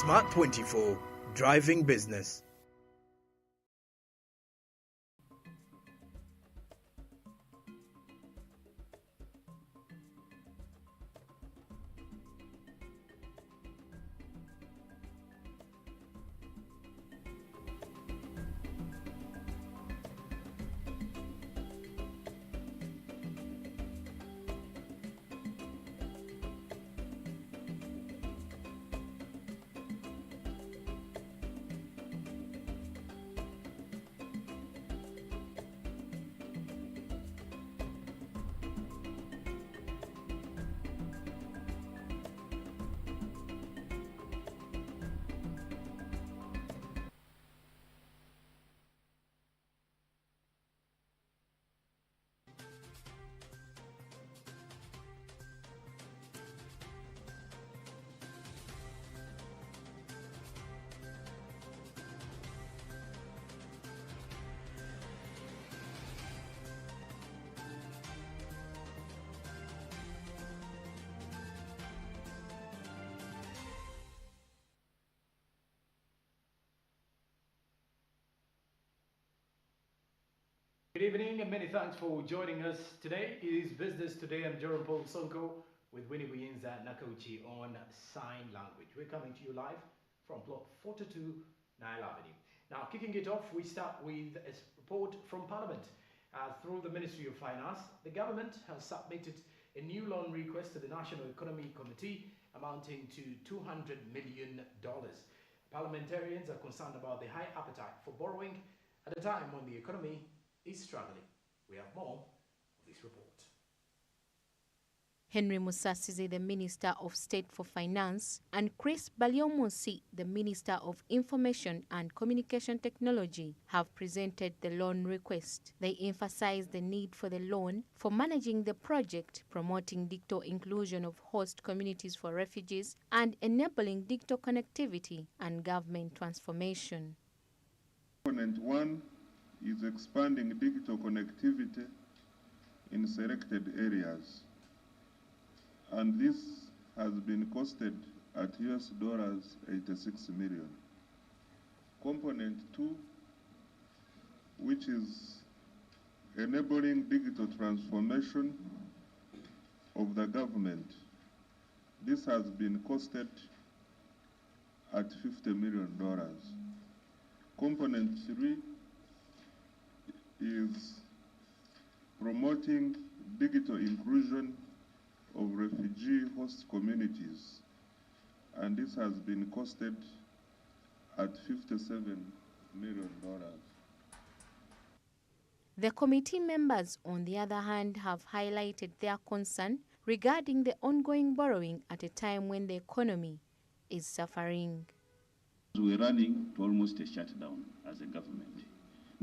SMART24, driving business. Good evening and many thanks for joining us today. It is Business Today. I'm Jerome Paul Sonko with Winnie Buyinza Nakauchi on Sign Language. We're coming to you live from plot 42 Nile Avenue. Now, kicking it off, we start with a report from Parliament. Through the Ministry of Finance, the government has submitted a new loan request to the National Economy Committee amounting to $200 million. Parliamentarians are concerned about the high appetite for borrowing at a time when the economy is struggling. We have more of this report. Henry Musasizi, the Minister of State for Finance, and Chris Balyomunsi, the Minister of Information and Communication Technology, have presented the loan request. They emphasize the need for the loan for managing the project, promoting digital inclusion of host communities for refugees, and enabling digital connectivity and government transformation. Component 1 is expanding digital connectivity in selected areas, and this has been costed at $86 million. Component 2, which is enabling digital transformation of the government, this has been costed at $50 million. Component 3 is promoting digital inclusion of refugee host communities, and this has been costed at $57 million. The committee members, on the other hand, have highlighted their concern regarding the ongoing borrowing at a time when the economy is suffering. We're running to almost a shutdown as a government.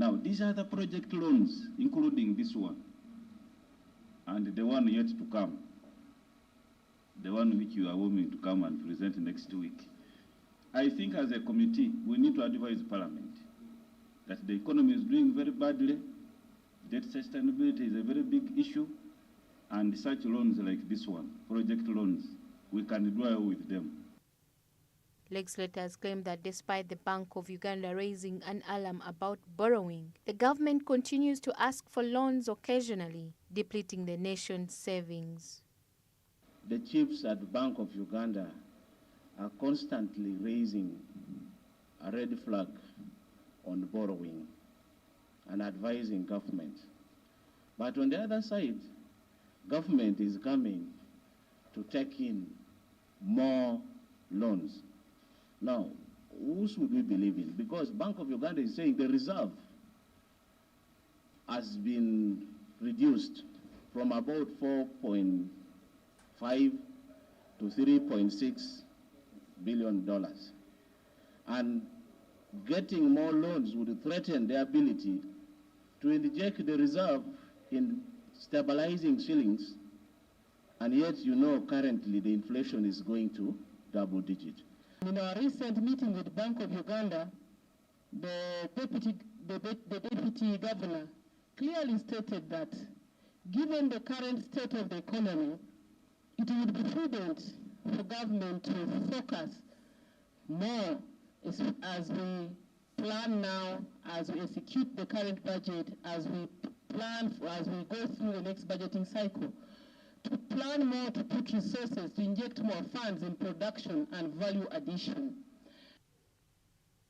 Now, these are the project loans, including this one, and the one yet to come, the one which you are willing to come and present next week. I think as a committee, we need to advise Parliament that the economy is doing very badly, debt sustainability is a very big issue, and such loans like this one, project loans, we can do away with them. Legislators claim that despite the Bank of Uganda raising an alarm about borrowing, the government continues to ask for loans occasionally, depleting the nation's savings. The chiefs at the Bank of Uganda are constantly raising a red flag on borrowing and advising government. But on the other side, government is coming to take in more loans. Now, who should we believe in? Because Bank of Uganda is saying the reserve has been reduced from about $4.5 to $3.6 billion. And getting more loans would threaten their ability to inject the reserve in stabilizing shillings, and yet you know currently the inflation is going to double digit. In our recent meeting with Bank of Uganda, the deputy governor clearly stated that given the current state of the economy, it would be prudent for government to focus more as we plan now, as we execute the current budget, as we plan, as we go through the next budgeting cycle, to plan more, to put resources, to inject more funds in production and value addition.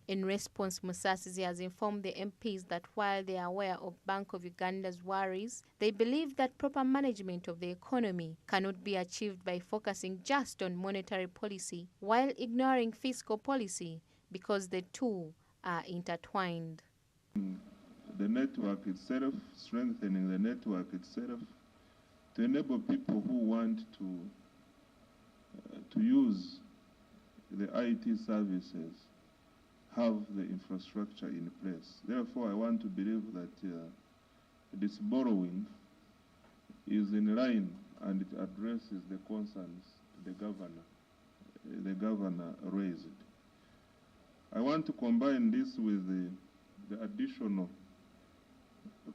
In response, Musasizi has informed the MPs that while they are aware of Bank of Uganda's worries, they believe that proper management of the economy cannot be achieved by focusing just on monetary policy while ignoring fiscal policy because the two are intertwined. The network itself, strengthening the network itself, to enable people who want to use the IT services have the infrastructure in place. Therefore, I want to believe that this borrowing is in line and it addresses the concerns the governor raised. I want to combine this with the additional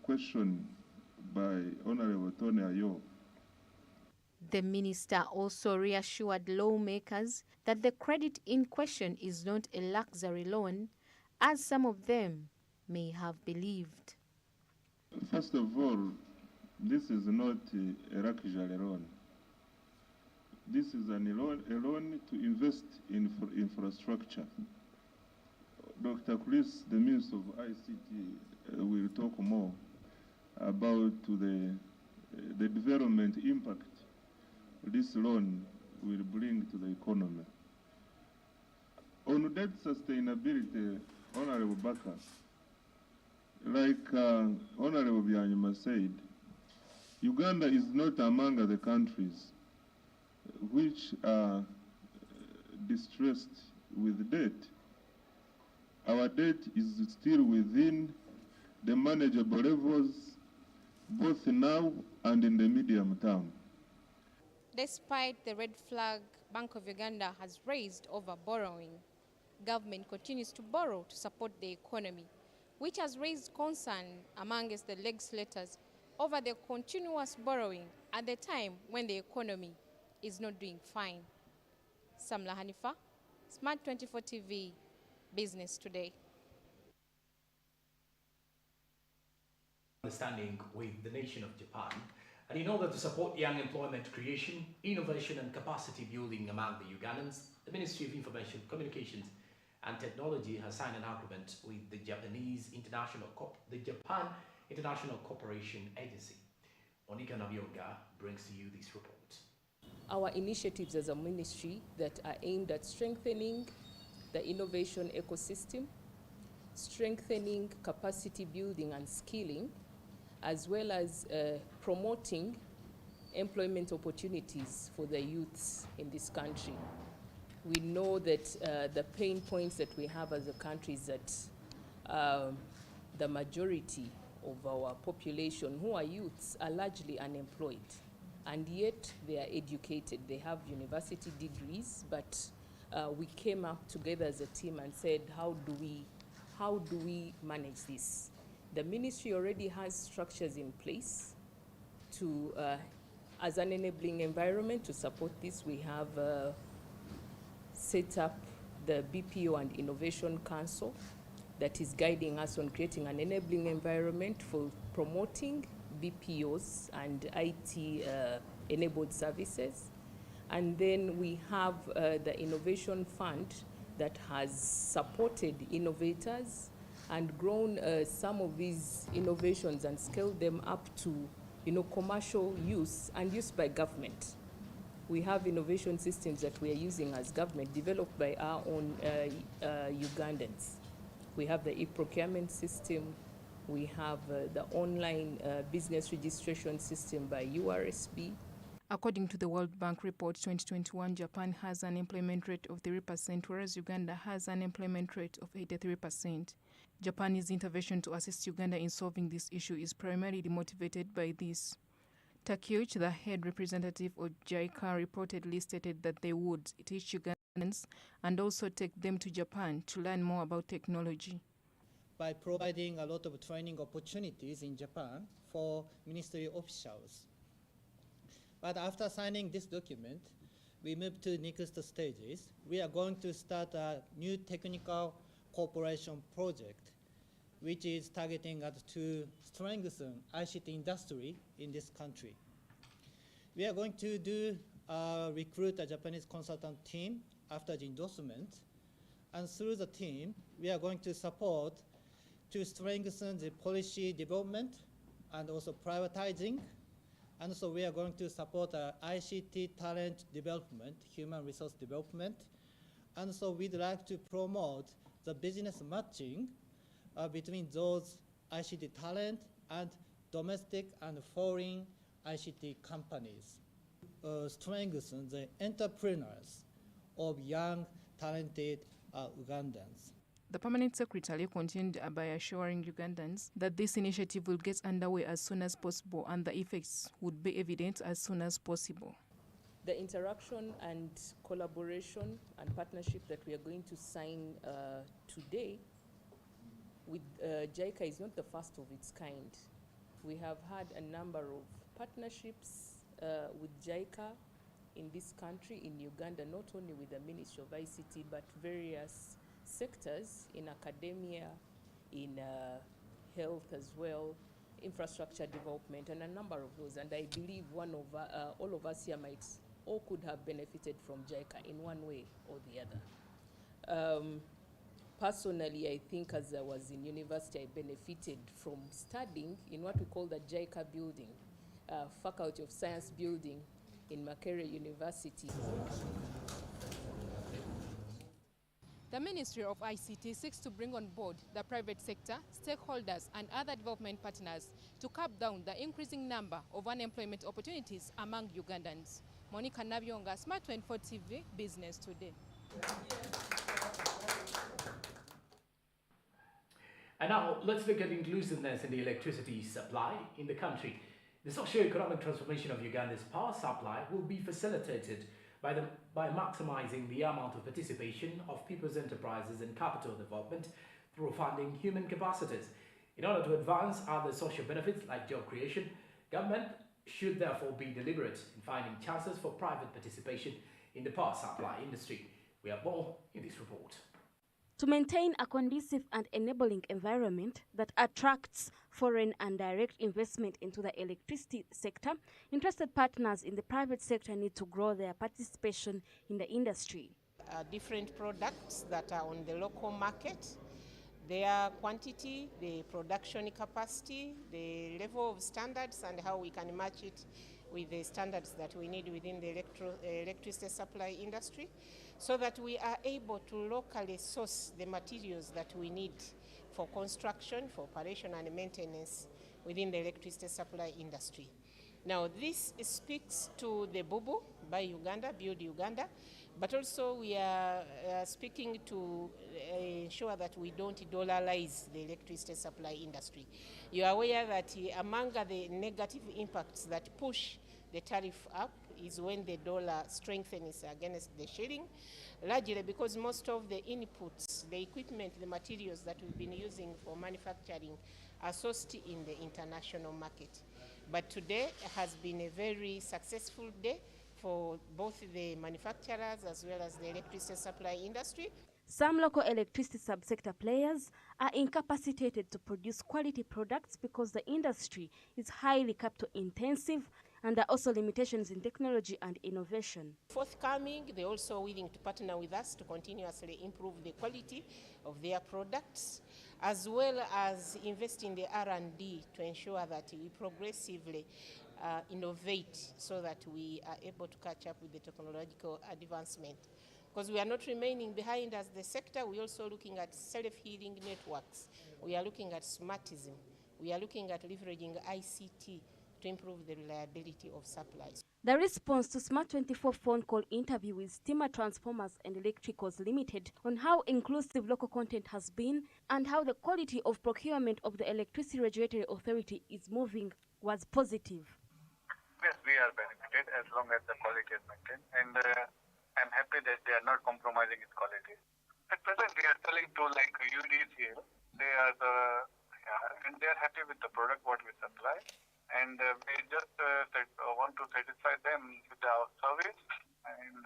question by Honorable Tony Ayo. The minister also reassured lawmakers that the credit in question is not a luxury loan, as some of them may have believed. First of all, this is not a luxury loan. This is a loan to invest in infrastructure. Dr. Chris, the Minister of ICT, will talk more about the development impact this loan will bring to the economy. On debt sustainability, Honorable Baka, like Honorable Byanyuma said, Uganda is not among the countries which are distressed with debt. Our debt is still within the manageable levels, both now and in the medium term. Despite the red flag Bank of Uganda has raised over borrowing, government continues to borrow to support the economy, which has raised concern amongst the legislators over the continuous borrowing at the time when the economy is not doing fine. Samla Hanifa, SMART24 TV, Business Today. Understanding with the nation of Japan, and in order to support young employment creation, innovation and capacity building among the Ugandans, the Ministry of Information, Communications and Technology has signed an agreement with the Japan International Cooperation Agency. Monica Nabionga brings to you this report. Our initiatives as a ministry that are aimed at strengthening the innovation ecosystem, strengthening capacity building and skilling, as well as promoting employment opportunities for the youths in this country. We know that the pain points that we have as a country is that the majority of our population who are youths are largely unemployed, and yet they are educated. They have university degrees, but we came up together as a team and said, how do we manage this? The ministry already has structures in place to, as an enabling environment to support this. We have set up the BPO and Innovation Council that is guiding us on creating an enabling environment for promoting BPOs and IT enabled services. And then we have the Innovation Fund that has supported innovators and grown some of these innovations and scaled them up to, commercial use and use by government. We have innovation systems that we are using as government, developed by our own Ugandans. We have the e-procurement system. We have the online business registration system by URSB. According to the World Bank report 2021, Japan has an employment rate of 3%, whereas Uganda has an employment rate of 83%. Japan's intervention to assist Uganda in solving this issue is primarily motivated by this. Takeuchi, the head representative of JICA, reportedly stated that they would teach Ugandans and also take them to Japan to learn more about technology. By providing a lot of training opportunities in Japan for ministry officials. But after signing this document, we move to next stages, we are going to start a new technical cooperation project, which is targeting to strengthen ICT industry in this country. We are going to recruit a Japanese consultant team after the endorsement, and through the team, we are going to support to strengthen the policy development and also privatizing. And so we are going to support ICT talent development, human resource development. And so we'd like to promote the business matching between those ICT talent and domestic and foreign ICT companies. Strengthen the entrepreneurs of young, talented Ugandans. The permanent secretary continued by assuring Ugandans that this initiative will get underway as soon as possible and the effects would be evident as soon as possible. The interaction and collaboration and partnership that we are going to sign today with JICA is not the first of its kind. We have had a number of partnerships with JICA in this country, in Uganda, not only with the Ministry of ICT, but various sectors in academia, in health as well, infrastructure development, and a number of those. And I believe all of us here could have benefited from JICA in one way or the other. Personally, I think as I was in university, I benefited from studying in what we call the JICA building, Faculty of Science building in Makerere University. The Ministry of ICT seeks to bring on board the private sector, stakeholders, and other development partners to curb down the increasing number of unemployment opportunities among Ugandans. Monica Nabyonga, SMART24 TV, Business Today. And now let's look at inclusiveness in the electricity supply in the country. The socio-economic transformation of Uganda's power supply will be facilitated by maximizing the amount of participation of people's enterprises in capital development through funding human capacities. In order to advance other social benefits like job creation, government should therefore be deliberate in finding chances for private participation in the power supply industry. We have more in this report. To maintain a conducive and enabling environment that attracts foreign and direct investment into the electricity sector, interested partners in the private sector need to grow their participation in the industry. Different products that are on the local market, their quantity, the production capacity, the level of standards, and how we can match it with the standards that we need within the electricity supply industry, so that we are able to locally source the materials that we need for construction, for operation and maintenance within the electricity supply industry. Now this speaks to the BUBU by Uganda, Build Uganda, but also we are speaking to ensure that we don't dollarize the electricity supply industry. You are aware that among the negative impacts that push the tariff up is when the dollar strengthens against the shilling, largely because most of the inputs, the equipment, the materials that we've been using for manufacturing are sourced in the international market. But today has been a very successful day for both the manufacturers as well as the electricity supply industry. Some local electricity subsector players are incapacitated to produce quality products because the industry is highly capital intensive, and there are also limitations in technology and innovation. Forthcoming, they're also willing to partner with us to continuously improve the quality of their products, as well as invest in the R&D to ensure that we progressively innovate so that we are able to catch up with the technological advancement. Because we are not remaining behind as the sector, we're also looking at self-healing networks. We are looking at smartism. We are looking at leveraging ICT to improve the reliability of supplies. The response to SMART24 phone call interview with Steamer Transformers and Electricals Limited on how inclusive local content has been and how the quality of procurement of the Electricity Regulatory Authority is moving was positive. Yes, we are benefited as long as the quality is maintained, and I'm happy that they are not compromising its quality. At present, we are selling to like UDs here. They are and they are happy with the product what we supply. And we just want to satisfy them with our service, and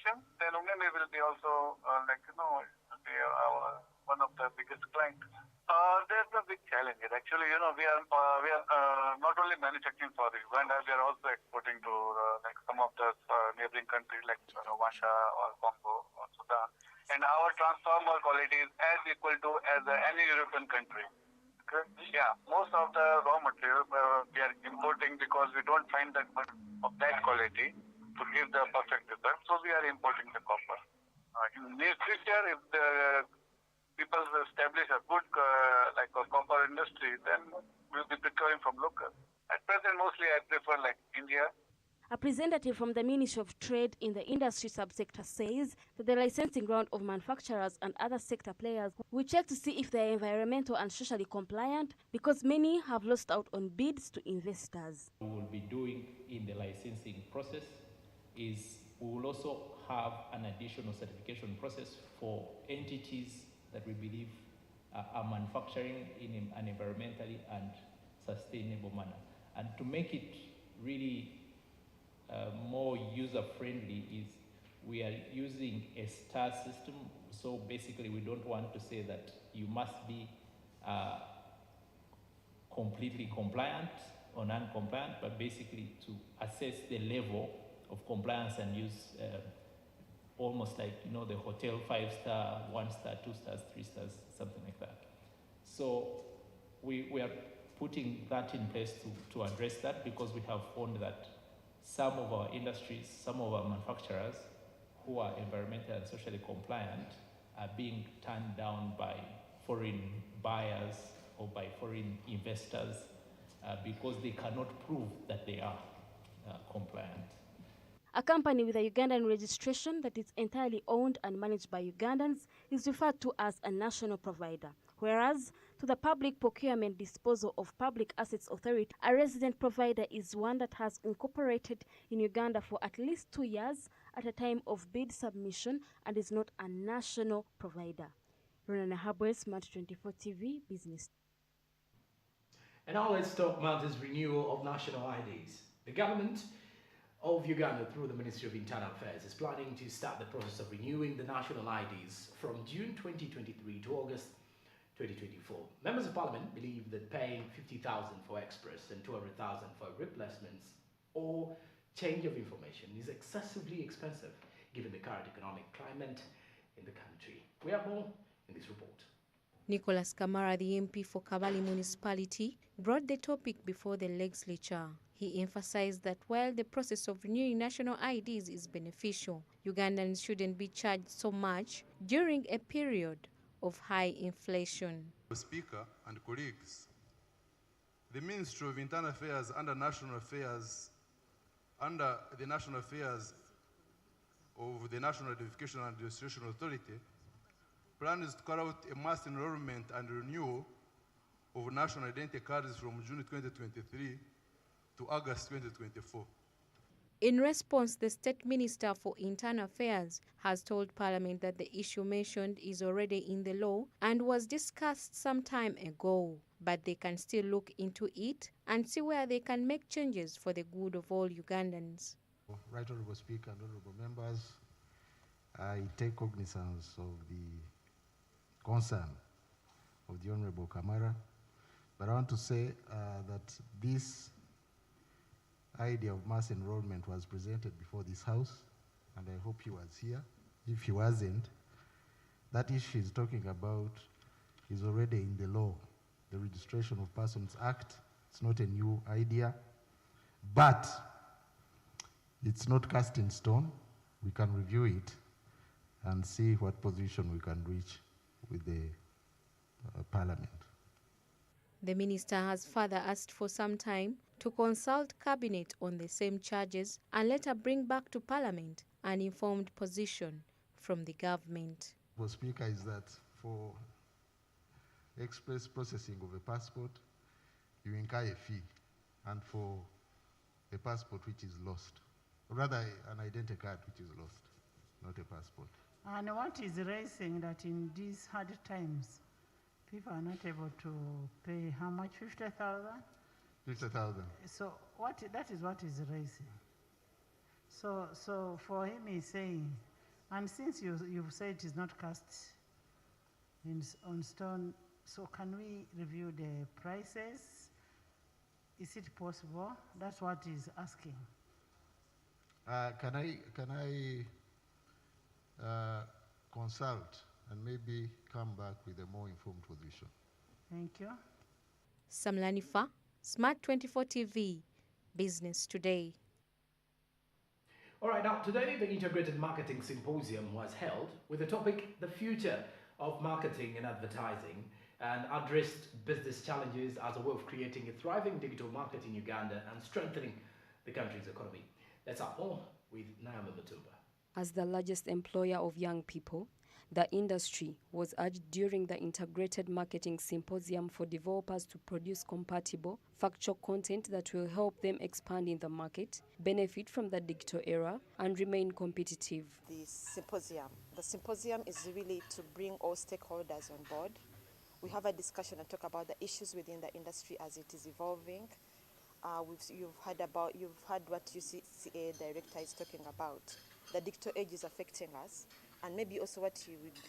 certification, then only we will be also be one of the biggest clients. There's a big challenge. Actually, we are not only manufacturing for Uganda, we are also exporting to some of the neighboring countries like Rwanda or Congo or Sudan. And our transformer quality is as equal to as any European country. Okay? Yeah, most of the raw material we are importing because we don't find that much of that quality to give the perfect result. So we are importing the copper. In near future, if the people establish a good a copper industry, then we'll be procuring from local. At present, mostly I prefer like India. A representative from the Ministry of Trade in the industry subsector says that the licensing round of manufacturers and other sector players will check to see if they are environmental and socially compliant, because many have lost out on bids to investors. What we will be doing in the licensing process is we will also have an additional certification process for entities that we believe are manufacturing in an environmentally and sustainable manner. And to make it really more user-friendly is we are using a star system. So basically we don't want to say that you must be completely compliant or non-compliant, but basically to assess the level of compliance and use almost like, the hotel 5-star, 1-star, 2 stars, 3 stars, something like that. So we are putting that in place to address that, because we have found that some of our industries, some of our manufacturers who are environmentally and socially compliant are being turned down by foreign buyers or by foreign investors because they cannot prove that they are compliant. A company with a Ugandan registration that is entirely owned and managed by Ugandans is referred to as a national provider, whereas to the Public Procurement Disposal of Public Assets Authority, a resident provider is one that has incorporated in Uganda for at least 2 years at a time of bid submission and is not a national provider. Ronana Habwe, SMART24 TV, Business. And now let's talk about this renewal of national IDs. The government of Uganda, through the Ministry of Internal Affairs, is planning to start the process of renewing the national IDs from June 2023 to August 2024. Members of Parliament believe that paying 50,000 for express and 200,000 for replacements or change of information is excessively expensive given the current economic climate in the country. We have more in this report. Nicholas Kamara, the MP for Kabali Municipality, brought the topic before the legislature. He emphasized that while the process of renewing national IDs is beneficial, Ugandans shouldn't be charged so much during a period of high inflation. Speaker and colleagues, the Ministry of Internal Affairs under the National Affairs of the National Identification and Registration Authority plans to carry out a mass enrollment and renewal of national identity cards from June 2023 to August 2024. In response, the State Minister for Internal Affairs has told Parliament that the issue mentioned is already in the law and was discussed some time ago, but they can still look into it and see where they can make changes for the good of all Ugandans. Right Honourable Speaker and Honourable Members, I take cognizance of the concern of the Honourable Kamara, but I want to say that this idea of mass enrollment was presented before this House, and I hope he was here. If he wasn't, that issue he's talking about is already in the law, the Registration of Persons Act. It's not a new idea, but it's not cast in stone. We can review it and see what position we can reach with the Parliament. The minister has further asked for some time to consult Cabinet on the same charges and later bring back to Parliament an informed position from the government. The Speaker, is that for express processing of a passport, you incur a fee, and for a passport which is lost, rather an identity card which is lost, not a passport. And what is raising that in these hard times, people are not able to pay how much? 50,000? 50,000. So that is what is raising. So for him, he's saying And since you've said it is not cast on stone, so can we review the prices? Is it possible? That's what he's asking. Can I consult and maybe come back with a more informed position? Thank you. Samlanifa, SMART24 TV, Business Today. All right, now today the Integrated Marketing Symposium was held with the topic The Future of Marketing and Advertising, and addressed business challenges as a way of creating a thriving digital market in Uganda and strengthening the country's economy. Let's have more with Naomi Mutumba. As the largest employer of young people, the industry was urged during the Integrated Marketing Symposium for developers to produce compatible, factual content that will help them expand in the market, benefit from the digital era, and remain competitive. The symposium is really to bring all stakeholders on board. We have a discussion and talk about the issues within the industry as it is evolving. You've heard what UCCA director is talking about. The digital age is affecting us, and maybe also what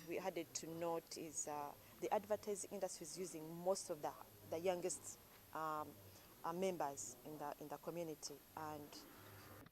we had to note is the advertising industry is using most of the youngest members in the community. And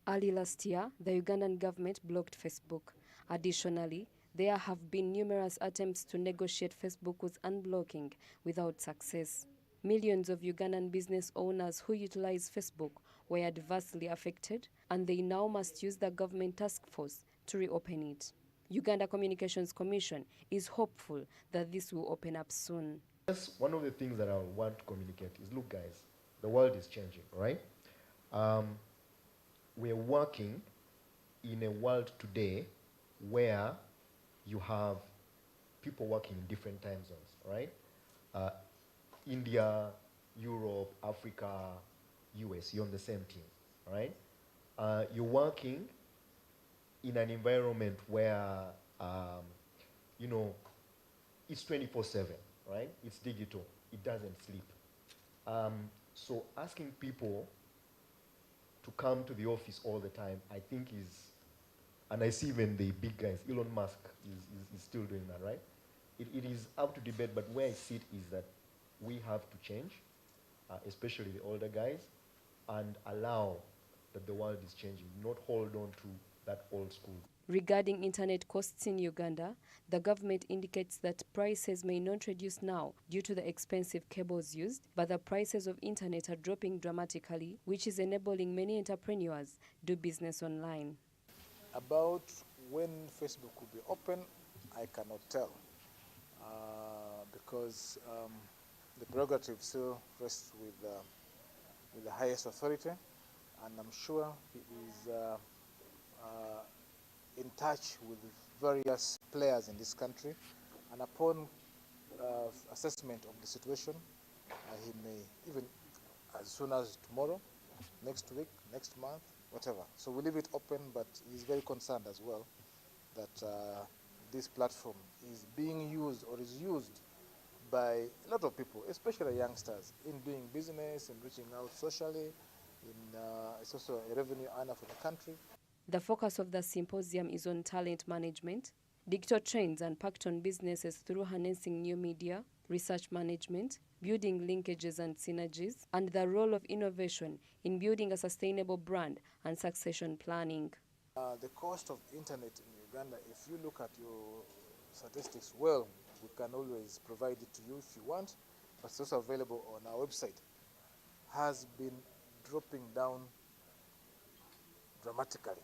early last year, the Ugandan government blocked Facebook. Additionally, there have been numerous attempts to negotiate Facebook's unblocking without success. Millions of Ugandan business owners who utilize Facebook were adversely affected, and they now must use the government task force to reopen it. Uganda Communications Commission is hopeful that this will open up soon. Yes, one of the things that I want to communicate is, look guys, the world is changing, right? We're working in a world today where you have people working in different time zones, right? India, Europe, Africa, US, you're on the same team, right? You're working in an environment where, you know, it's 24/7, right? It's digital, it doesn't sleep. So asking people to come to the office all the time, I think is, and I see even the big guys, Elon Musk is still doing that, right? It is up to debate, but where I sit is that we have to change, especially the older guys, and allow that the world is changing, not hold on to that old school. Regarding internet costs in Uganda, the government indicates that prices may not reduce now due to the expensive cables used, but the prices of internet are dropping dramatically, which is enabling many entrepreneurs do business online. About when Facebook will be open, I cannot tell, because the prerogative still rests with the highest authority, and I'm sure he is in touch with various players in this country, and upon assessment of the situation, he may, even as soon as tomorrow, next week, next month, whatever. So we leave it open, but he's very concerned as well that this platform is being used or is used by a lot of people, especially youngsters, in doing business and reaching out socially. It's also a revenue earner for the country. The focus of the symposium is on talent management, digital trends and impact on businesses through harnessing new media, research management, building linkages and synergies, and the role of innovation in building a sustainable brand and succession planning. The cost of internet in Uganda, if you look at your statistics, well, we can always provide it to you if you want, but it's also available on our website, has been dropping down dramatically.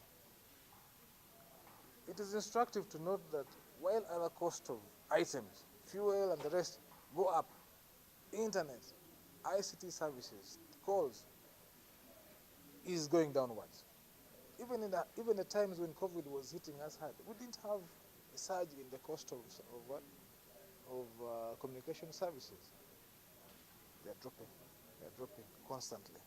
It is instructive to note that while other cost of items, fuel and the rest go up, internet, ICT services, calls is going downwards. Even the times when COVID was hitting us hard, we didn't have a surge in the cost of communication services. They're dropping constantly.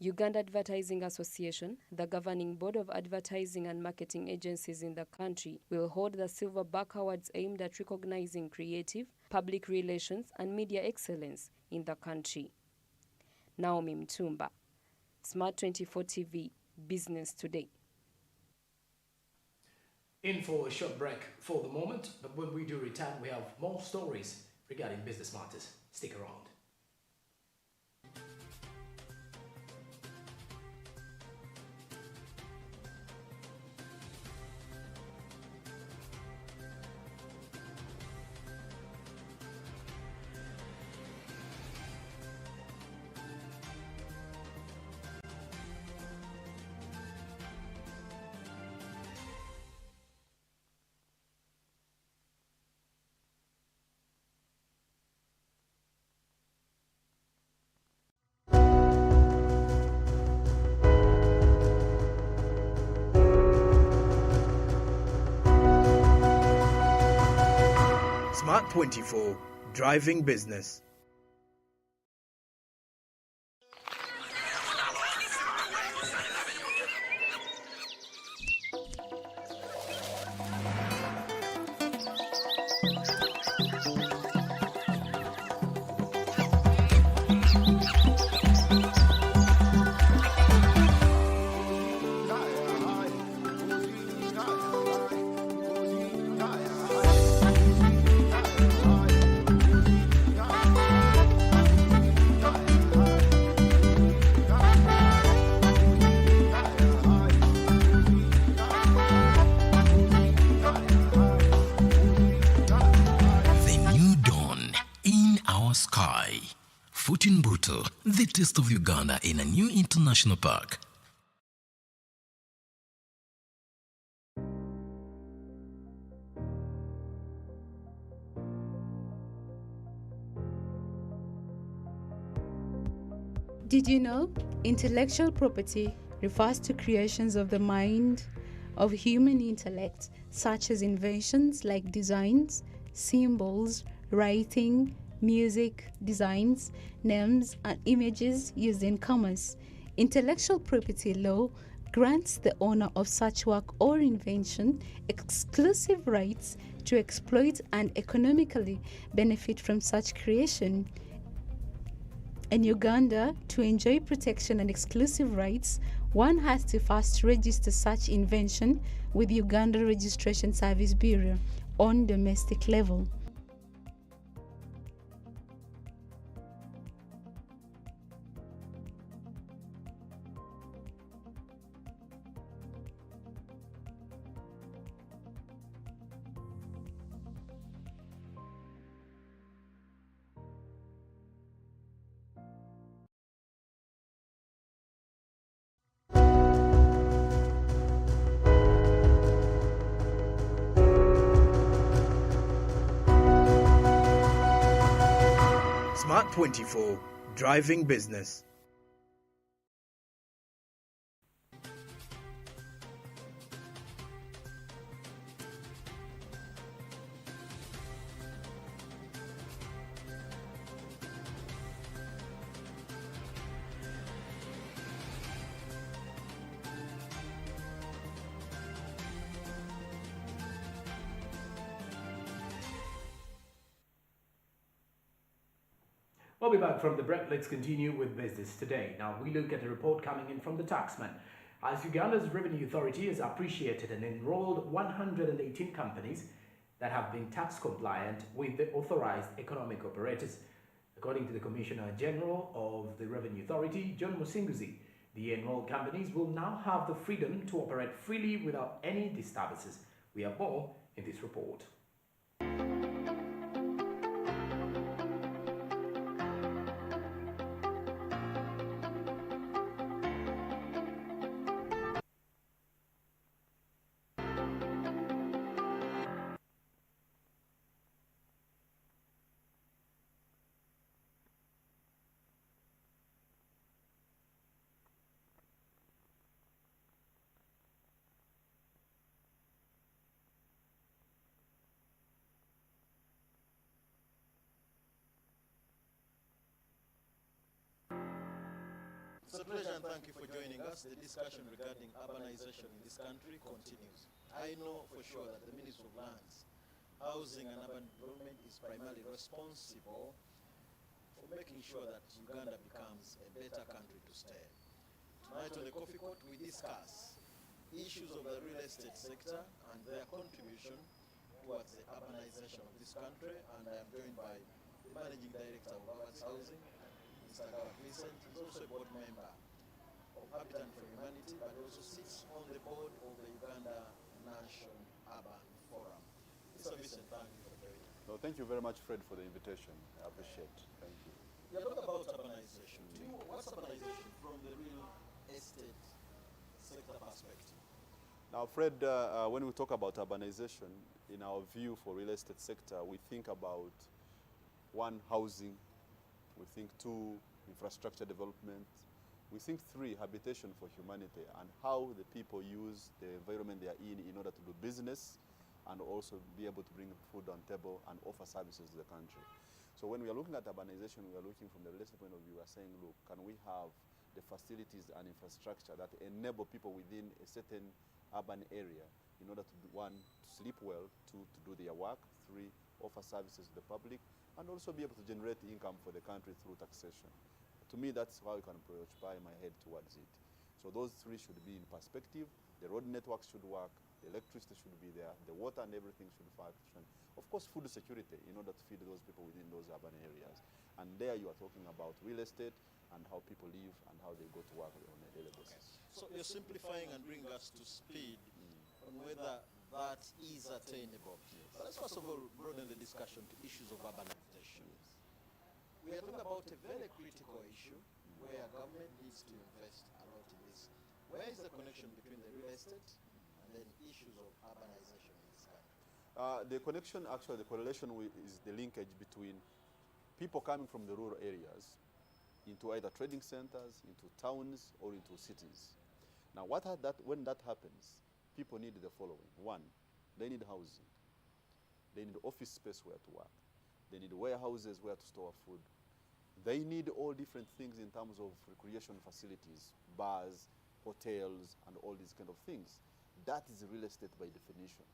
Uganda Advertising Association, the governing board of advertising and marketing agencies in the country, will hold the Silverback Awards aimed at recognizing creative, public relations and media excellence in the country. Naomi Mutumba, SMART24 TV, Business Today. In for a short break for the moment, but when we do return, we have more stories regarding business matters. Stick around. SMART24, driving business. Sky. Futimbuto, the taste of Uganda in a new international park. Did you know intellectual property refers to creations of the mind of human intellect, such as inventions like designs, symbols, writing, music, designs, names, and images used in commerce. Intellectual property law grants the owner of such work or invention exclusive rights to exploit and economically benefit from such creation. In Uganda, to enjoy protection and exclusive rights, one has to first register such invention with Uganda Registration Service Bureau on domestic level. SMART24, driving business. We'll be back from the break. Let's continue with business today. Now, we look at a report coming in from the taxman. As Uganda's Revenue Authority has appreciated and enrolled 118 companies that have been tax compliant with the authorized economic operators. According to the Commissioner General of the Revenue Authority, John Musinguzi, the enrolled companies will now have the freedom to operate freely without any disturbances. We have more in this report. It's a pleasure and thank you for joining us. The discussion regarding urbanization in this country continues. I know for sure that the Ministry of Lands, Housing and Urban Development is primarily responsible for making sure that Uganda becomes a better country to stay. Tonight on the Coffee Court, we discuss issues of the real estate sector and their contribution towards the urbanization of this country. And I am joined by the Managing Director of Abbas Housing, Mr. Gawa Vincent. He's also a board member of Habitat for Humanity, but also sits on the board of the Uganda Nation Urban Forum. Mr. Vincent, thank you for joining. No, thank you very much, Fred, for the invitation. I appreciate it. Thank you. You're talking about urbanization. What's urbanization from the real estate sector perspective? Now, Fred, when we talk about urbanization, in our view for real estate sector, we think about one, housing. We think two, infrastructure development. We think three, habitation for humanity, and how the people use the environment they are in order to do business and also be able to bring food on table and offer services to the country. So when we are looking at urbanization, we are looking from the real estate point of view. We are saying, look, can we have the facilities and infrastructure that enable people within a certain urban area in order to, one, to sleep well, two, to do their work, three, offer services to the public, and also be able to generate income for the country through taxation. To me, that's how you can occupy my head towards it. So those three should be in perspective. The road network should work, the electricity should be there, the water and everything should function. Of course, food security in order to feed those people within those urban areas. And there you are talking about real estate and how people live and how they go to work on a daily basis. So you're simplifying and bringing us to speed on whether that is attainable. But let's first of all broaden the discussion to issues of urbanization. We are talking about a very critical issue where government needs to invest a lot in this. Where is the connection between the real estate and then issues of urbanization in this country? The connection, actually, the correlation is the linkage between people coming from the rural areas into either trading centers, into towns, or into cities. Now, when that happens, people need the following. One, they need housing. They need office space where to work. They need warehouses where to store food. They need all different things in terms of recreation facilities, bars, hotels, and all these kind of things. That is real estate by definition.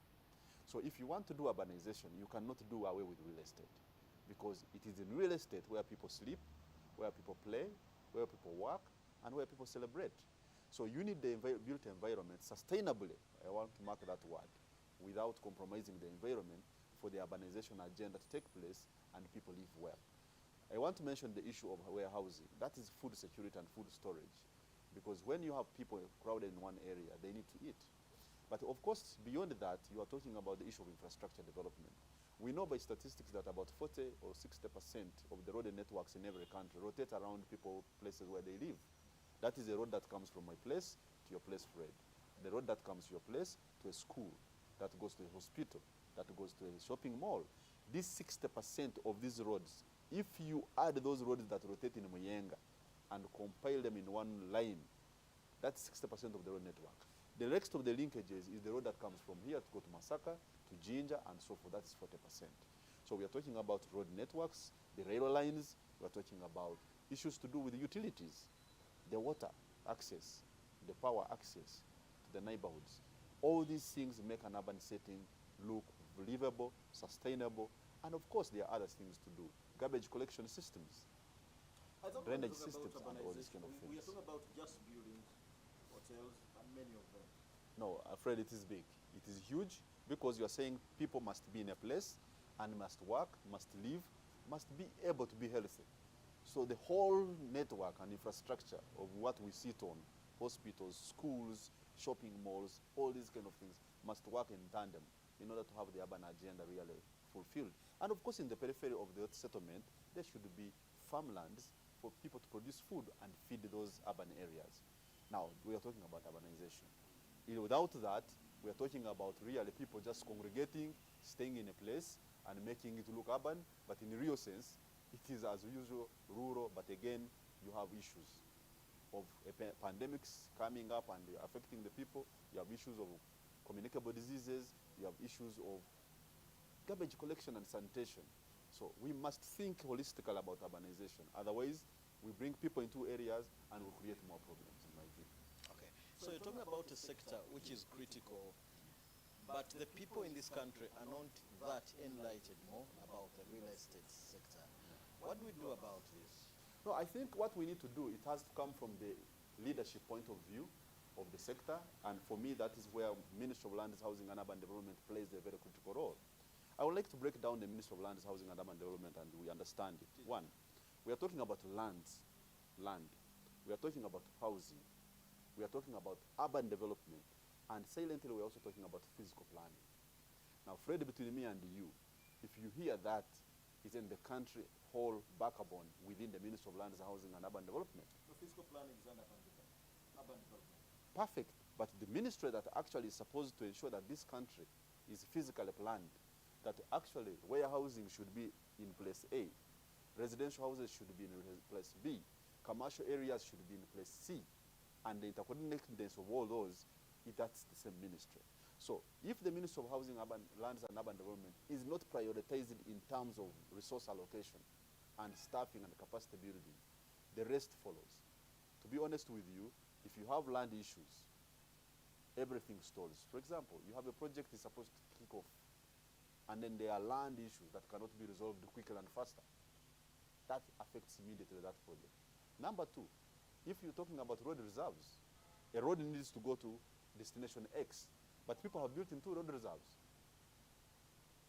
So if you want to do urbanization, you cannot do away with real estate, because it is in real estate where people sleep, where people play, where people work, and where people celebrate. So you need the built environment sustainably, I want to mark that word, without compromising the environment for the urbanization agenda to take place and people live well. I want to mention the issue of warehousing. That is food security and food storage, because when you have people crowded in one area, they need to eat. But of course, beyond that, you are talking about the issue of infrastructure development. We know by statistics that about 40 or 60% of the road networks in every country rotate around people, places where they live. That is a road that comes from my place to your place, Fred. The road that comes to your place to a school, that goes to a hospital, that goes to a shopping mall. These 60% of these roads, if you add those roads that rotate in Muyenga and compile them in one line, that's 60% of the road network. The rest of the linkages is the road that comes from here to go to Masaka, to Jinja, and so forth. That is 40%. So we are talking about road networks, the rail lines. We are talking about issues to do with the utilities, the water access, the power access to the neighborhoods. All these things make an urban setting look livable, sustainable, and of course there are other things to do. Garbage collection systems, drainage systems, and all these kind of things. We are talking about just buildings, hotels, and many of them. No, Fred, it is big. It is huge, because you are saying people must be in a place and must work, must live, must be able to be healthy. So the whole network and infrastructure of what we sit on, hospitals, schools, shopping malls, all these kind of things must work in tandem in order to have the urban agenda really fulfilled. And of course, in the periphery of the settlement, there should be farmlands for people to produce food and feed those urban areas. Now, we are talking about urbanization. Without that, we are talking about really people just congregating, staying in a place, and making it look urban, but in the real sense, it is as usual rural, but again, you have issues of pandemics coming up and affecting the people. You have issues of communicable diseases. You have issues of garbage collection and sanitation. So we must think holistically about urbanization. Otherwise, we bring people into areas and we create more problems, in my view. Okay. So you're talking about a sector which is critical, but the people in this country are not that enlightened more about the real estate sector. What do we do about this? No, I think what we need to do, it has to come from the leadership point of view, of the sector, and for me that is where Ministry of Lands, Housing and Urban Development plays a very critical role. I would like to break down the Ministry of Lands, Housing and Urban Development, and we understand it. One, we are talking about land. We are talking about housing. We are talking about urban development, and silently we are also talking about physical planning. Now, Fred, between me and you, if you hear that, is in the country whole backbone within the Ministry of Lands, Housing and Urban Development. The physical planning is under urban development. Perfect, but the ministry that actually is supposed to ensure that this country is physically planned, that actually where housing should be in place A, residential houses should be in place B, commercial areas should be in place C, and the interconnectedness of all those, that's the same ministry. So if the Ministry of Housing, Lands and Urban Development is not prioritized in terms of resource allocation and staffing and capacity building, the rest follows. To be honest with you, if you have land issues, everything stalls. For example, you have a project is supposed to kick off, and then there are land issues that cannot be resolved quicker and faster. That affects immediately that project. Number two, if you're talking about road reserves, a road needs to go to destination X, but people have built in 2 road reserves.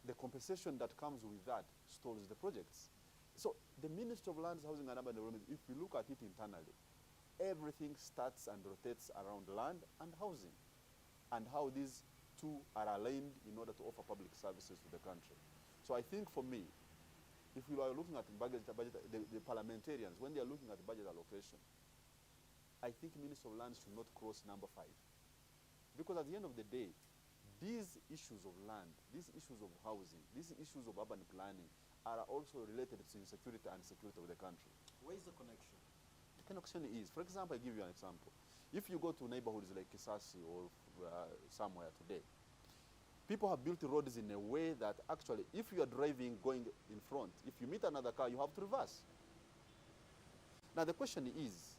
The compensation that comes with that stalls the projects. So the Ministry of Lands, Housing and Urban Development, if you look at it internally, everything starts and rotates around land and housing, and how these two are aligned in order to offer public services to the country. So I think for me, if we are looking at the parliamentarians, when they are looking at budget allocation, I think Minister of Lands should not cross number 5. Because at the end of the day, these issues of land, these issues of housing, these issues of urban planning are also related to insecurity and security of the country. Where is the connection? The connection is, for example, I give you an example. If you go to neighborhoods like Kisasi or somewhere today, people have built roads in a way that actually, if you are driving going in front, if you meet another car, you have to reverse. Now the question is,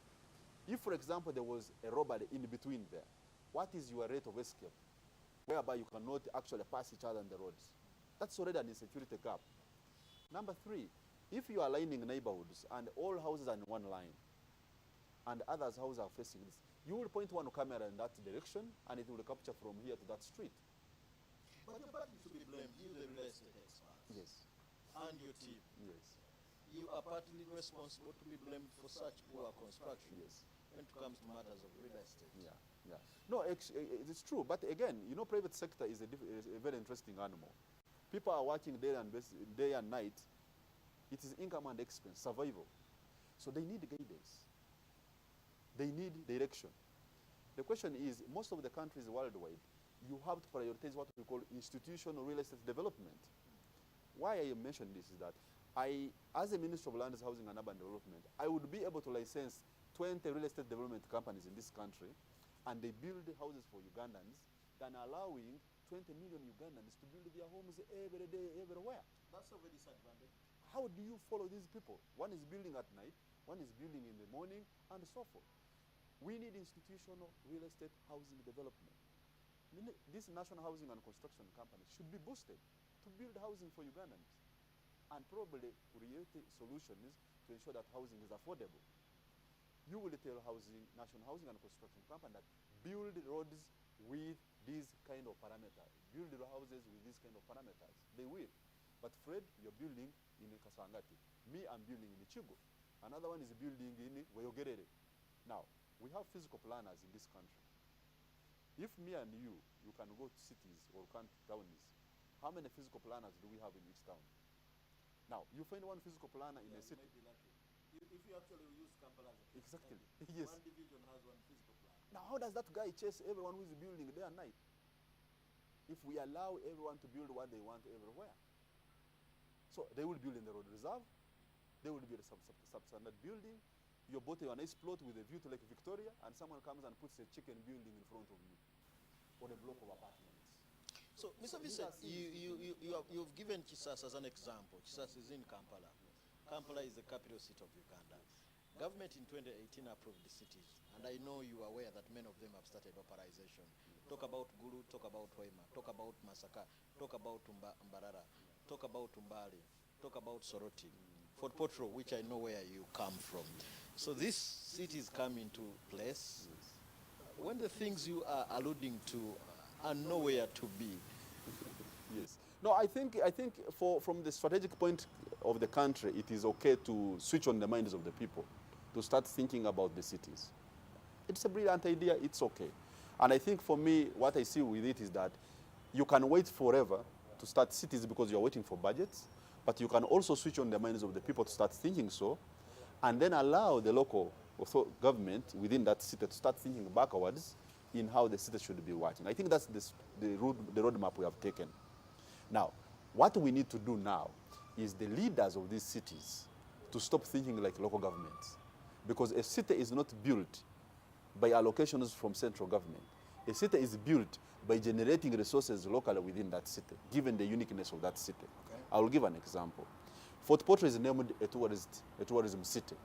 if for example there was a robbery in between there, what is your rate of escape, whereby you cannot actually pass each other on the roads? That's already an insecurity gap. Number 3, if you are lining neighborhoods and all houses are in one line, and others' houses are facing this, you will point one camera in that direction, and it will capture from here to that street. But you're partly to be blamed, you the real estate experts. Yes. And your team. Yes. You are partly responsible to be blamed for such poor construction. Yes. When it comes to matters of real estate. Yeah, yeah. No, it's true, but again, you know, private sector is a very interesting animal. People are working day and night. It is income and expense, survival. So they need guidance. They need direction. The question is, most of the countries worldwide, you have to prioritize what we call institutional real estate development. Why I mention this is that as a Minister of Lands, Housing and Urban Development, I would be able to license 20 real estate development companies in this country, and they build houses for Ugandans, than allowing 20 million Ugandans to build their homes every day, everywhere. That's a very disadvantage. How do you follow these people? One is building at night, one is building in the morning, and so forth. We need institutional real estate housing development. These national housing and construction companies should be boosted to build housing for Ugandans, and probably create solutions to ensure that housing is affordable. You will tell national housing and construction company that build roads with these kind of parameters, build houses with these kind of parameters. They will. But Fred, you're building in Kasangati. Me, I'm building in Ichigo. Another one is building in Weyogerere. Now, we have physical planners in this country. If me and you can go to cities or towns, how many physical planners do we have in each town? Now, you find one physical planner in a city. Might be lucky. If you actually use Kampala as a case, Exactly. like Yes. one division has one physical plan. Now, how does that guy chase everyone who is building day and night? If we allow everyone to build what they want everywhere. So they will build in the road reserve, they will build a substandard building, you bought a nice plot with a view to Lake Victoria, and someone comes and puts a chicken building in front of you, or a block of apartments. So, Mr. Vincent, you've given Kisasa as an example. Kisasa is in Kampala. Kampala is the capital city of Uganda. Government in 2018 approved the cities, and I know you are aware that many of them have started operation. Talk about Gulu, talk about Hoima, talk about Masaka, talk about Mbarara, talk about Umbali, talk about Soroti, Fort Potro, which I know where you come from. So these cities come into place. when the things you are alluding to are nowhere to be. Yes. No, I think from the strategic point of the country, it is okay to switch on the minds of the people, to start thinking about the cities. It's a brilliant idea, it's okay. And I think for me, what I see with it is that you can wait forever to start cities because you're waiting for budgets, but you can also switch on the minds of the people to start thinking so, and then allow the local government within that city to start thinking backwards in how the city should be working. I think that's the roadmap we have taken. Now, what we need to do now is the leaders of these cities to stop thinking like local governments. Because a city is not built by allocations from central government. A city is built by generating resources locally within that city, given the uniqueness of that city. Okay. I will give an example. Fort Portal is named a tourism city.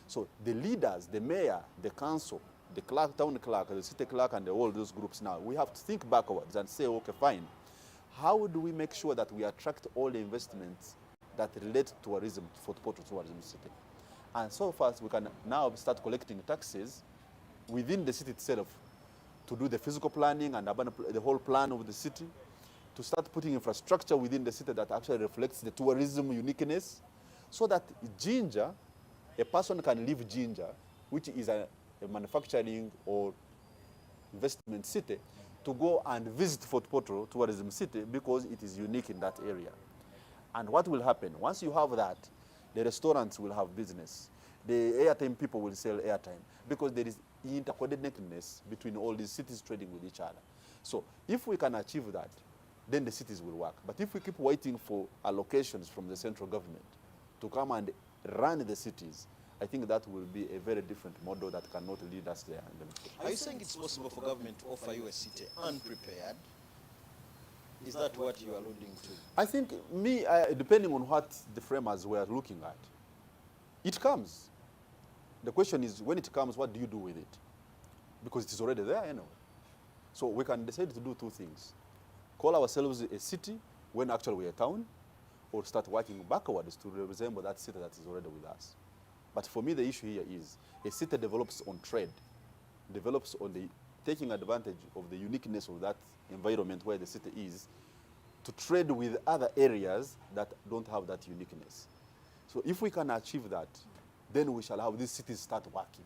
So the leaders, the mayor, the council, the clerk, town clerk, the city clerk, and all those groups now, we have to think backwards and say, okay, fine. How do we make sure that we attract all the investments that relate to tourism, Fort Portal Tourism City? And so far, we can now start collecting taxes within the city itself to do the physical planning and the whole plan of the city, to start putting infrastructure within the city that actually reflects the tourism uniqueness, so that Jinja, a person can leave Jinja, which is a manufacturing or investment city, to go and visit Fort Portal Tourism City because it is unique in that area. And what will happen? Once you have that, the restaurants will have business. The airtime people will sell airtime because there is interconnectedness between all these cities trading with each other. So if we can achieve that, then the cities will work. But if we keep waiting for allocations from the central government to come and run the cities, I think that will be a very different model that cannot lead us there. Are you saying it's possible for government to offer you a city unprepared? Is that what you are alluding to? I think, depending on what the framers were looking at, it comes. The question is, when it comes, what do you do with it? Because it is already there anyway. So we can decide to do two things. Call ourselves a city when actually we're a town, or start working backwards to resemble that city that is already with us. But for me, the issue here is a city develops on trade, develops on the taking advantage of the uniqueness of that environment where the city is, to trade with other areas that don't have that uniqueness. So if we can achieve that, then we shall have these cities start working.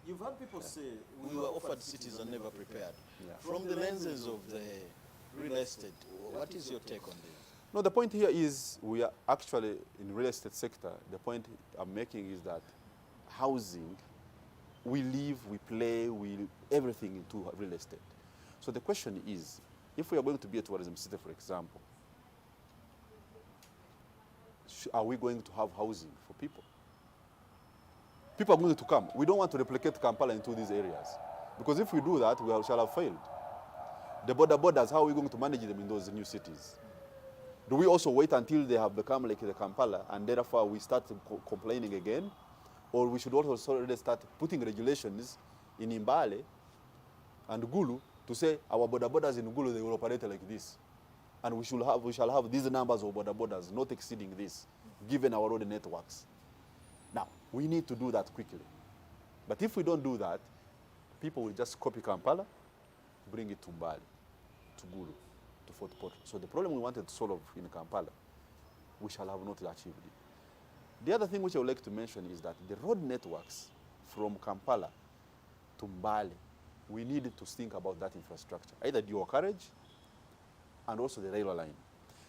You've heard people say we were offered cities and never prepared. Yeah. From the lenses of the real estate, what is your take on this? No, the point here is we are actually in real estate sector. The point I'm making is that housing, we live, we play, everything into real estate. So the question is, if we are going to be a tourism city, for example, are we going to have housing for people? People are going to come. We don't want to replicate Kampala into these areas, because if we do that, we shall have failed. The borders, how are we going to manage them in those new cities? Do we also wait until they have become like the Kampala and therefore we start complaining again? Or we should also already start putting regulations in Imbale and Gulu to say our borders in Gulu, they will operate like this. And we shall have these numbers of borders not exceeding this, given our road networks. Now, we need to do that quickly. But if we don't do that, people will just copy Kampala, bring it to Mbale, to Gulu, to Fort Portal. So the problem we wanted to solve in Kampala, we shall have not achieved it. The other thing which I would like to mention is that the road networks from Kampala to Mbale, we need to think about that infrastructure, either dual carriage and also the railway line.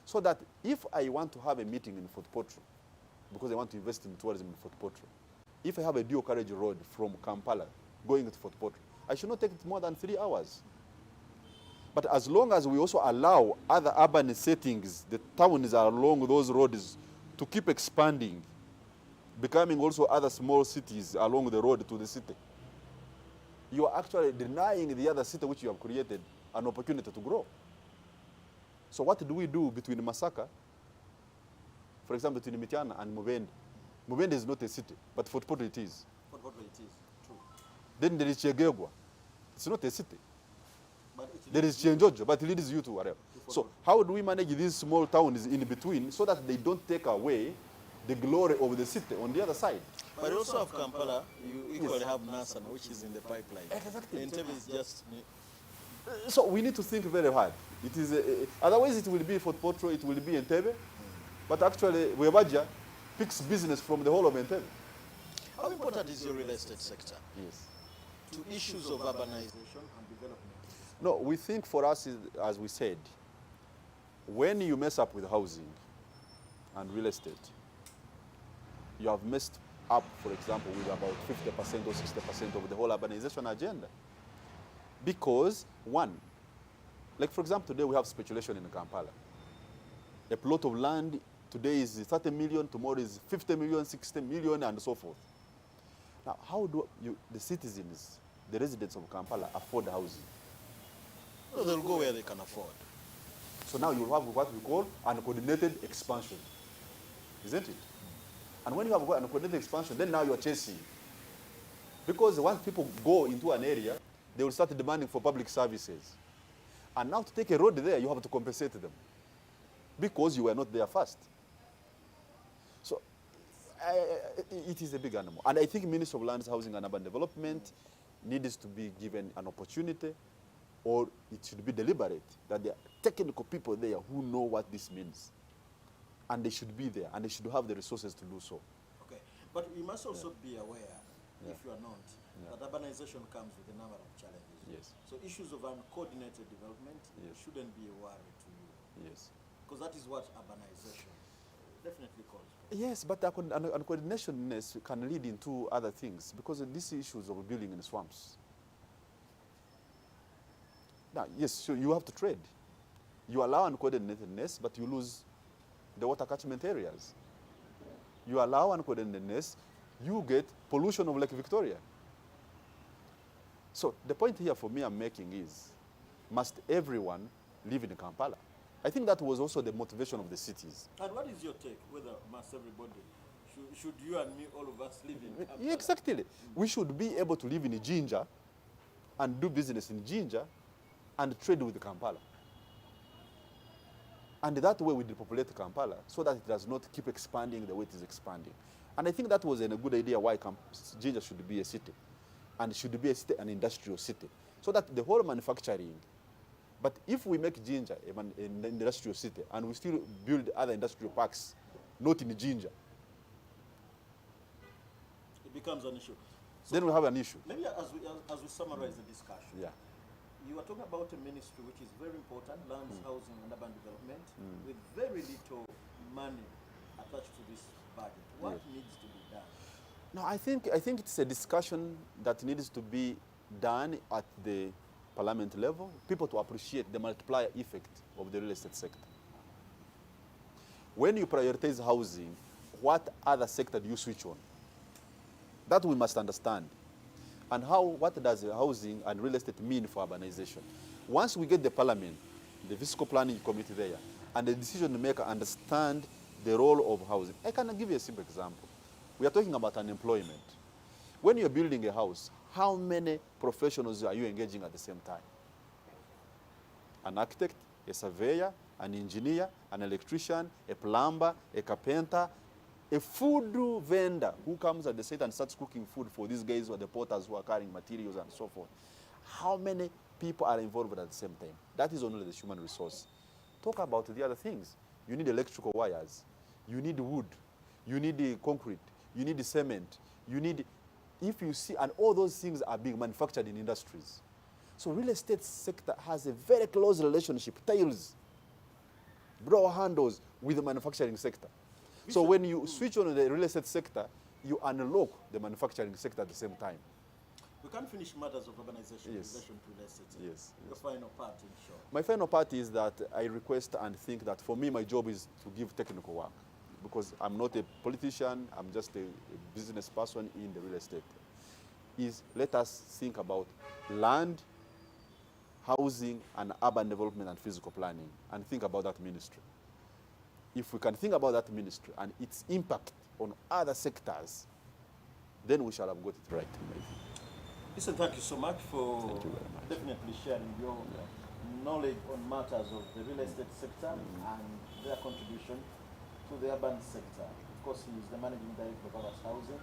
So that if I want to have a meeting in Fort Portal, because I want to invest in tourism in Fort Portal, if I have a dual carriage road from Kampala going to Fort Portal, I should not take it more than 3 hours. But as long as we also allow other urban settings, the towns along those roads to keep expanding, becoming also other small cities along the road to the city, you are actually denying the other city which you have created an opportunity to grow. So what do we do between Masaka, for example, between Mitiana and Mubende? Mubende is not a city, but Fort Portal it is. Fort Portal it is, true. Then there is Chegegwa. It's not a city. There is Chenjojo, but it leads you to whatever. So how do we manage these small towns in between so that they don't take away the glory of the city on the other side. But you also have Kampala, you equally have Nasana, which is in the pipeline. Exactly. Entebbe is just... So we need to think very hard. It is otherwise it will be Fort Portro, it will be Entebbe, but actually Webaja picks business from the whole of Entebbe. How important is your real estate sector? Yes. To issues of urbanization and development? No, we think for us, as we said, when you mess up with housing and real estate, you have messed up, for example, with about 50% or 60% of the whole urbanization agenda. Because, one, like for example, today we have speculation in Kampala. A plot of land today is 30 million, tomorrow is 50 million, 60 million, and so forth. Now, how do the citizens, the residents of Kampala, afford housing? Well, they'll go where they can afford. So now you have what we call uncoordinated expansion, isn't it? And when you have uncoordinated expansion, then now you're chasing. Because once people go into an area, they will start demanding for public services. And now to take a road there, you have to compensate them because you were not there first. So it is a big animal. And I think Minister of Lands, Housing and Urban Development needs to be given an opportunity, or it should be deliberate, that there are technical people there who know what this means. And they should be there, and they should have the resources to do so. Okay, but you must also be aware, if you are not, that urbanization comes with a number of challenges. Yes. So issues of uncoordinated development shouldn't be a worry to you. Yes. Because that is what urbanization definitely calls for. Yes, but uncoordinationness can lead into other things, because these issues of building in swamps. Now, yes, so you have to trade. You allow uncoordinatedness, but you lose the water catchment areas. You allow uncoordinatedness, you get pollution of Lake Victoria. So the point here for me I'm making is, must everyone live in Kampala? I think that was also the motivation of the cities. And what is your take, whether must everybody, should you and me, all of us live in Kampala? Yeah, exactly. We should be able to live in Jinja and do business in Jinja and trade with Kampala. And that way we depopulate Kampala so that it does not keep expanding the way it is expanding. And I think that was a good idea why Jinja should be a city. And should be a city, an industrial city. So that the whole manufacturing, but if we make Jinja an industrial city and we still build other industrial parks, not in Jinja, it becomes an issue. So then we have an issue. Maybe as we summarize the discussion. Yeah. You are talking about a ministry which is very important, lands, housing and urban development, with very little money attached to this budget. What needs to be done? No, I think it's a discussion that needs to be done at the parliament level, people to appreciate the multiplier effect of the real estate sector. When you prioritize housing, what other sector do you switch on? That we must understand. And what does housing and real estate mean for urbanization? Once we get the parliament, the fiscal planning committee there, and the decision maker understand the role of housing. I can give you a simple example. We are talking about unemployment. When you're building a house, how many professionals are you engaging at the same time? An architect, a surveyor, an engineer, an electrician, a plumber, a carpenter, a food vendor who comes at the site and starts cooking food for these guys or the porters who are carrying materials and so forth. How many people are involved at the same time? That is only the human resource. Talk about the other things. You need electrical wires. You need wood. You need concrete. You need cement. You need, if you see, and all those things are being manufactured in industries. So real estate sector has a very close relationship, tails, blower handles with the manufacturing sector. So when you switch on the real estate sector, you unlock the manufacturing sector at the same time. We can't finish matters of urbanization in relation to real estate. Yes. Your final part, in short. My final part is that I request and think that for me, my job is to give technical work, because I'm not a politician, I'm just a business person in the real estate. Let us think about land, housing, and urban development and physical planning, and think about that ministry. If we can think about that ministry and its impact on other sectors, then we shall have got it right. Listen, thank you so much for definitely sharing your knowledge on matters of the real estate sector and their contribution to the urban sector. Of course, he is the managing director of Abbas Housing.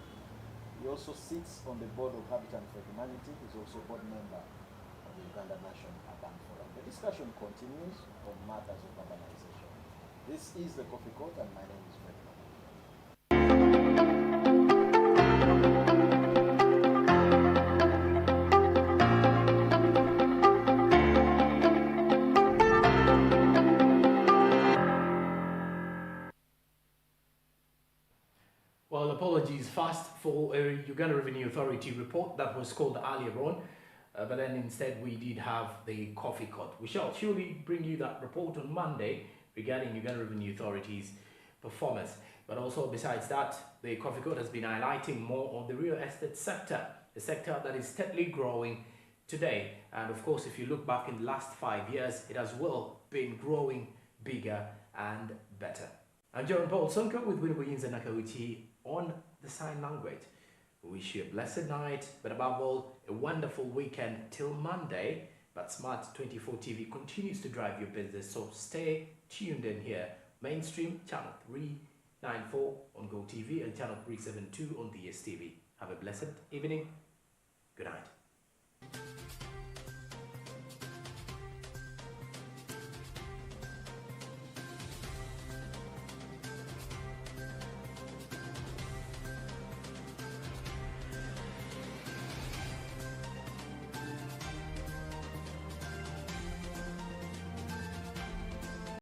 He also sits on the board of Habitat for Humanity. He's also a board member of the Uganda National Urban Forum. The discussion continues on matters of urbanization. This is the Coffee Court, and my name is Fred. Well, apologies first for a Uganda Revenue Authority report that was called earlier on, but then instead we did have the Coffee Court. We shall surely bring you that report on Monday regarding Uganda Revenue Authority's performance. But also besides that, the Coffee Court has been highlighting more on the real estate sector, a sector that is steadily growing today. And of course, if you look back in the last 5 years, it has well been growing bigger and better. I'm Jerome Paul Sonko with Winnie Nakauchi on the sign language. We wish you a blessed night, but above all, a wonderful weekend till Monday. But SMART24 TV continues to drive your business, so stay tuned in here. Mainstream channel 394 on GoTV and channel 372 on DSTV. Have a blessed evening. Good night.